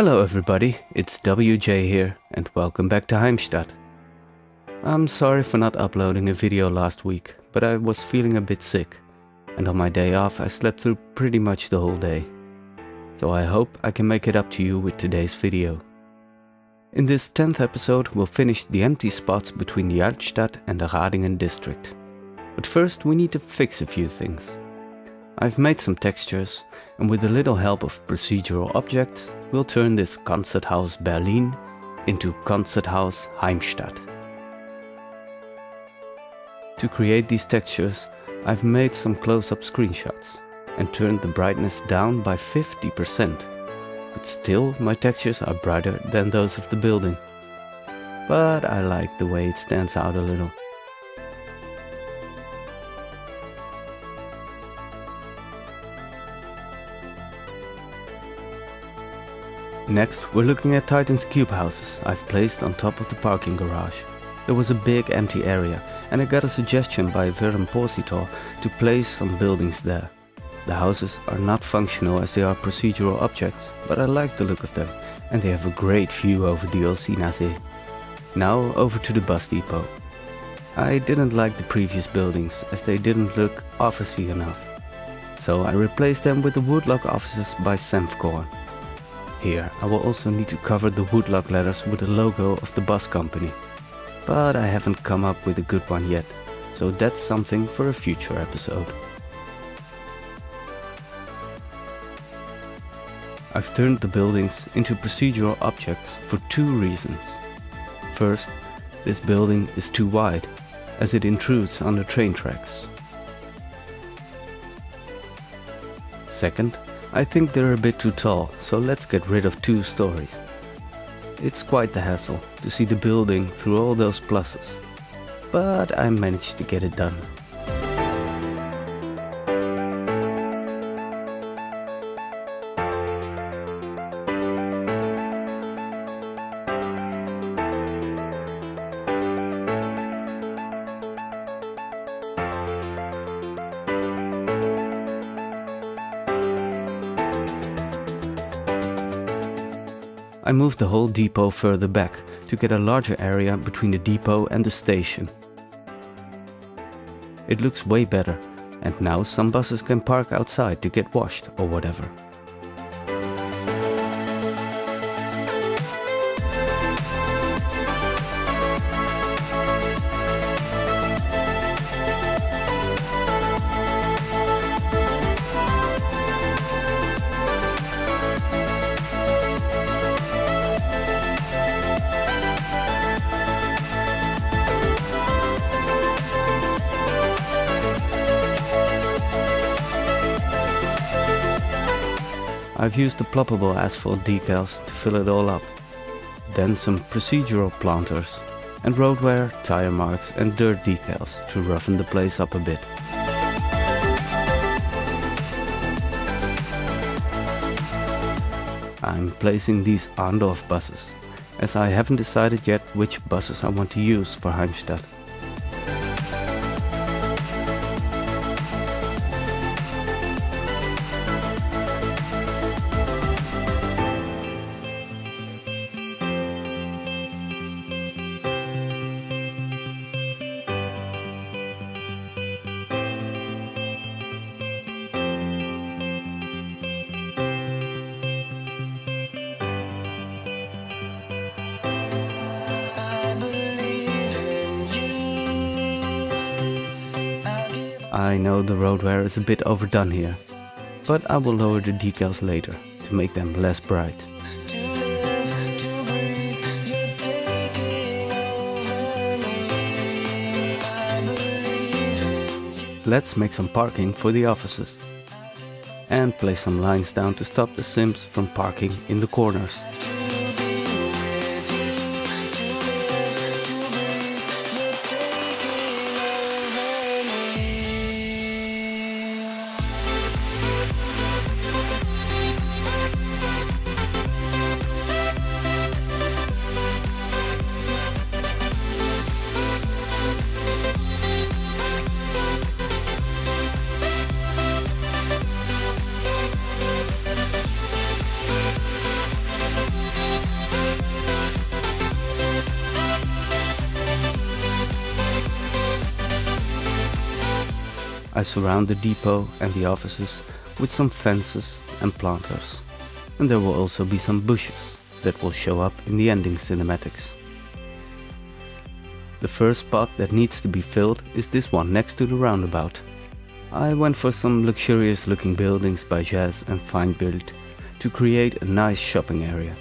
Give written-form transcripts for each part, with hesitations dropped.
Hello everybody, it's WJ here and welcome back to Heimstadt. I'm sorry for not uploading a video last week, but I was feeling a bit sick and on my day off I slept through pretty much the whole day. So I hope I can make it up to you with today's video. In this 10th episode we'll finish the empty spots between the Altstadt and the Radingen district. But first we need to fix a few things. I've made some textures and with a little help of procedural objects we'll turn this Concerthaus Berlin into Concerthaus Heimstadt. To create these textures I've made some close-up screenshots and turned the brightness down by 50%. But still my textures are brighter than those of the building. But I like the way it stands out a little. Next, we're looking at Titan's cube houses I've placed on top of the parking garage. There was a big empty area and I got a suggestion by Verum Positor to place some buildings there. The houses are not functional as they are procedural objects, but I like the look of them and they have a great view over the Olsina See. Now over to the bus depot. I didn't like the previous buildings as they didn't look officey enough. So I replaced them with the woodlock offices by Senfkorn. Here I will also need to cover the woodlock letters with the logo of the bus company. But I haven't come up with a good one yet, so that's something for a future episode. I've turned the buildings into procedural objects for two reasons. First, this building is too wide, as it intrudes on the train tracks. Second, I think they're a bit too tall, so let's get rid of 2 stories. It's quite the hassle to see the building through all those pluses, but I managed to get it done. I moved the whole depot further back to get a larger area between the depot and the station. It looks way better and now some buses can park outside to get washed or whatever. I've used the ploppable asphalt decals to fill it all up. Then some procedural planters and road wear, tire marks and dirt decals to roughen the place up a bit. I'm placing these Arndorf buses, as I haven't decided yet which buses I want to use for Heimstadt. I know the road wear is a bit overdone here, but I will lower the decals later to make them less bright. Let's make some parking for the offices and place some lines down to stop the Sims from parking in the corners. I surround the depot and the offices with some fences and planters. And there will also be some bushes that will show up in the ending cinematics. The first spot that needs to be filled is this one next to the roundabout. I went for some luxurious looking buildings by Jazz and Feinbild to create a nice shopping area.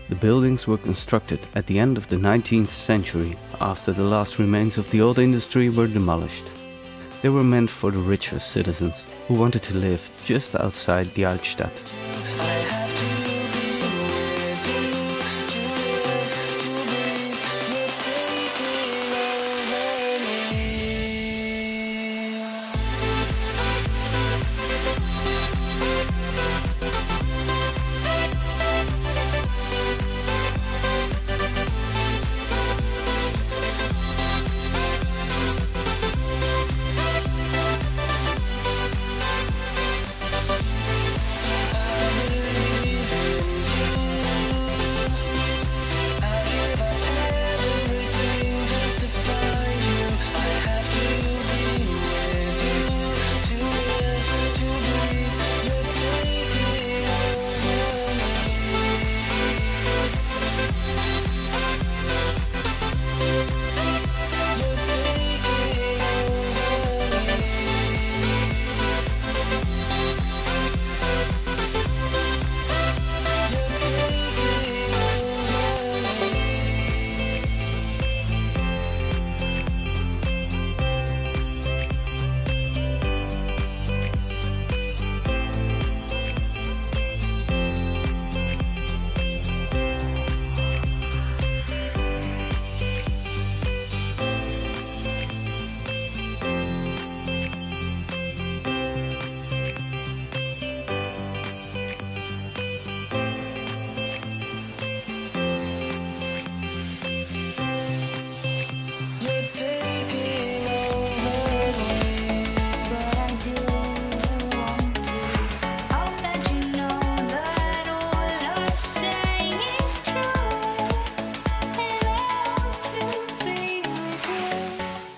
The buildings were constructed at the end of the 19th century after the last remains of the old industry were demolished. They were meant for the richer citizens who wanted to live just outside the Altstadt.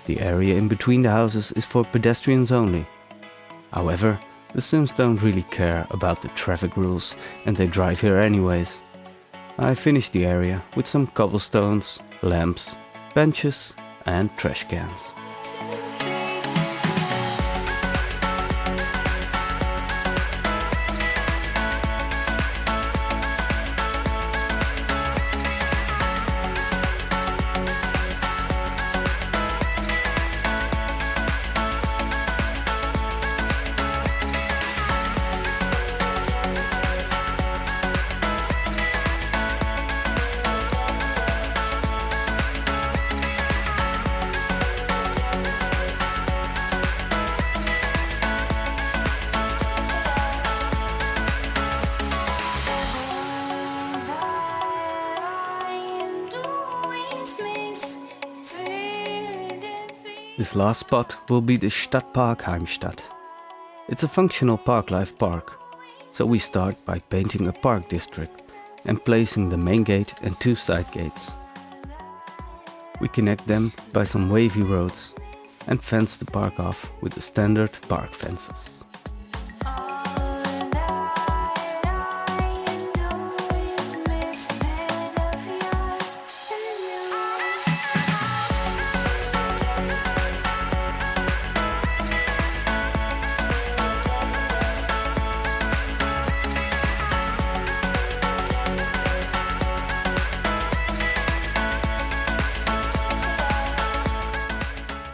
The area in between the houses is for pedestrians only. However, the Sims don't really care about the traffic rules and they drive here anyways. I finished the area with some cobblestones, lamps, benches and trash cans. This last spot will be the Stadtpark Heimstadt. It's a functional park-life park, so we start by painting a park district and placing the main gate and two side gates. We connect them by some wavy roads and fence the park off with the standard park fences.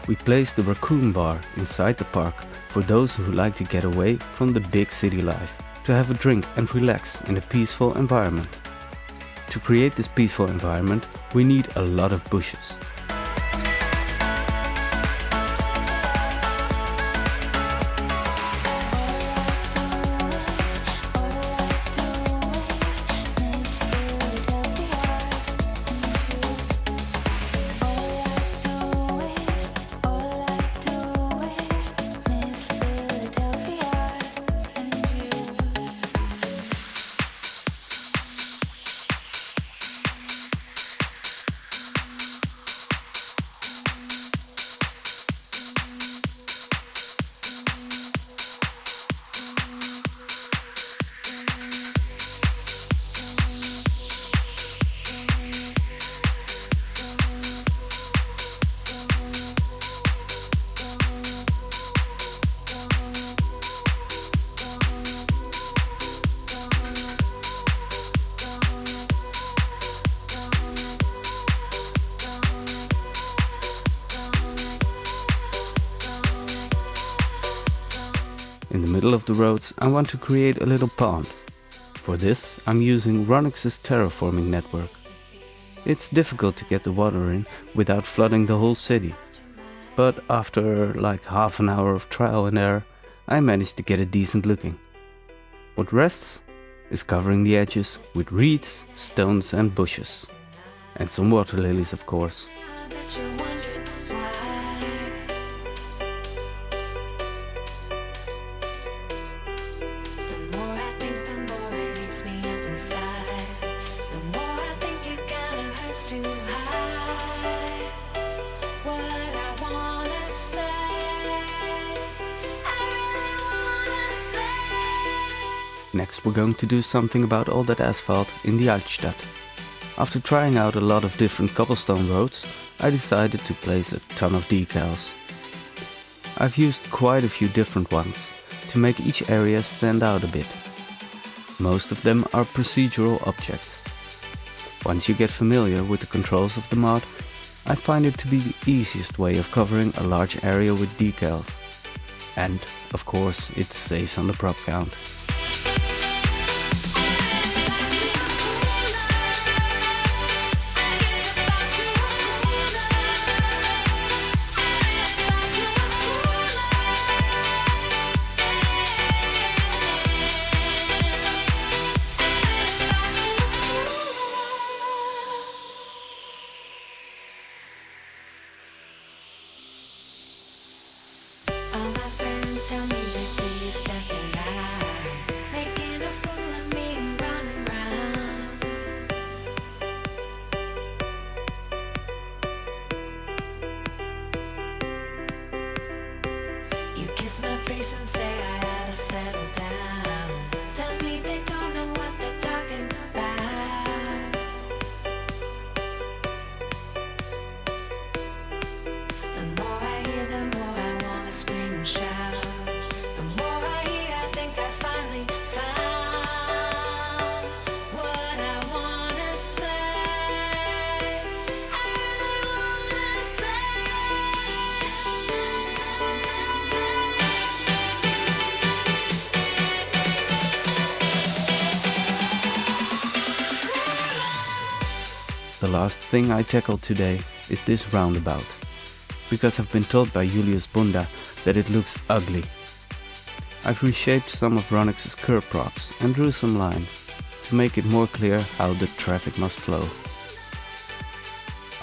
We placed the raccoon bar inside the park for those who like to get away from the big city life, to have a drink and relax in a peaceful environment. To create this peaceful environment, we need a lot of bushes. In the middle of the roads, I want to create a little pond. For this, I'm using Ronix's terraforming network. It's difficult to get the water in without flooding the whole city. But after like half an hour of trial and error, I managed to get it decent looking. What rests is covering the edges with reeds, stones and bushes. And some water lilies, of course. Next we're going to do something about all that asphalt in the Altstadt. After trying out a lot of different cobblestone roads, I decided to place a ton of decals. I've used quite a few different ones to make each area stand out a bit. Most of them are procedural objects. Once you get familiar with the controls of the mod, I find it to be the easiest way of covering a large area with decals. And, of course, it saves on the prop count. The last thing I tackled today is this roundabout, because I've been told by Julius Bunda that it looks ugly. I've reshaped some of Ronix's curb props and drew some lines to make it more clear how the traffic must flow.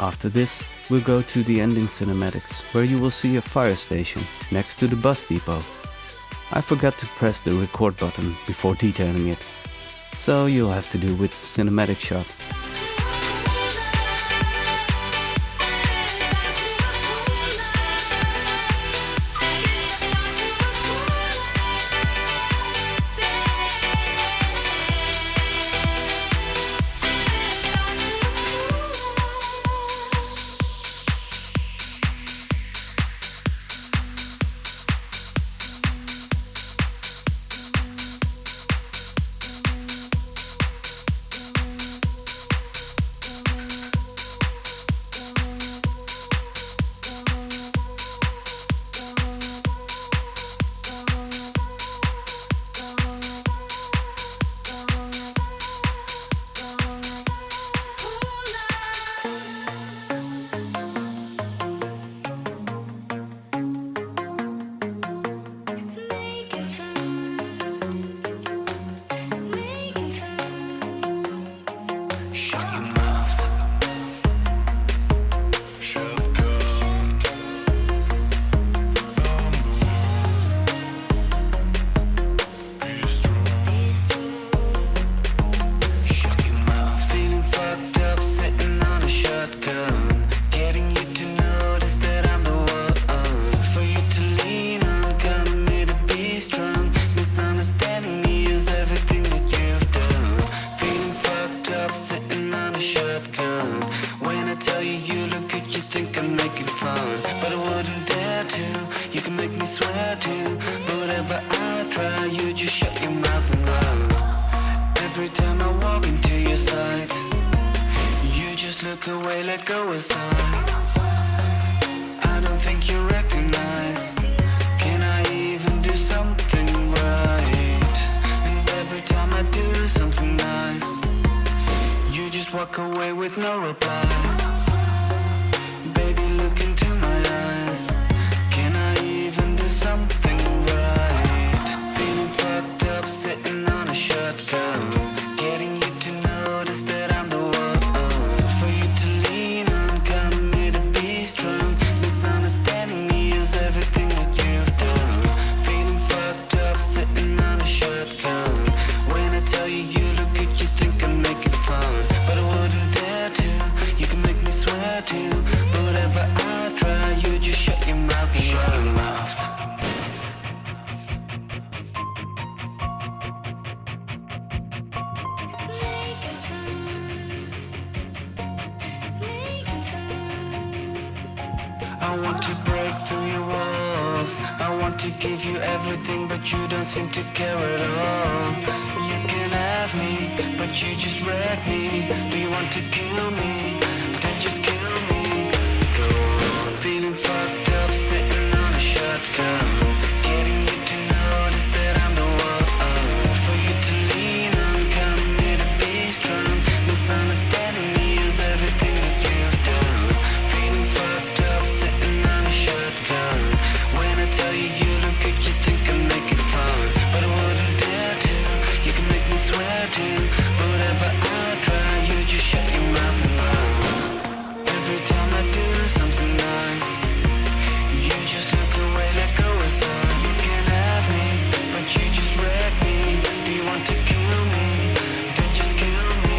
After this, we'll go to the ending cinematics, where you will see a fire station next to the bus depot. I forgot to press the record button before detailing it, so you'll have to do with cinematic shot. Look away, let go aside. I don't think you recognize. Can I even do something I want to break through your walls. I want to give you everything, but you don't seem to care at all. You can have me, but you just wreck me. Do you want to kill me? Then just kill me. Go on. Feeling fucked up, sitting on a shotgun. Getting you to notice that I'm the one. For you to lean on, come here to be strong. Misunderstanding me is everything that you've done. Feeling fucked up, sitting on a shotgun. When I tell you you look good, you think I make it fun. But I wouldn't dare to, you can make me swear to. But whatever I try, you just shut your mouth and run. Every time I do something nice, you just look away, let go of some. You can have me, but you just wreck me. Do you want to kill me? Then just kill me.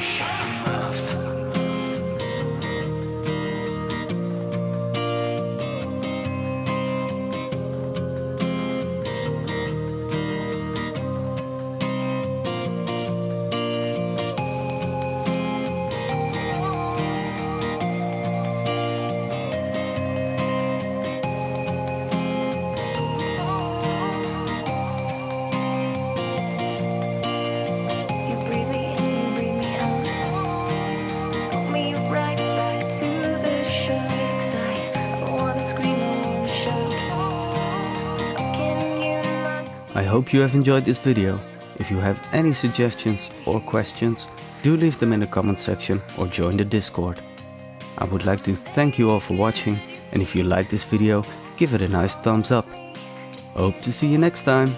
Shut your mouth. You breathe me in, you breathe me out. Throw me right back to the sharks. I wanna scream, I wanna shout. How can you not see? I hope you have enjoyed this video. If you have any suggestions or questions, do leave them in the comment section or join the Discord. I would like to thank you all for watching, and if you like this video, give it a nice thumbs up. Hope to see you next time.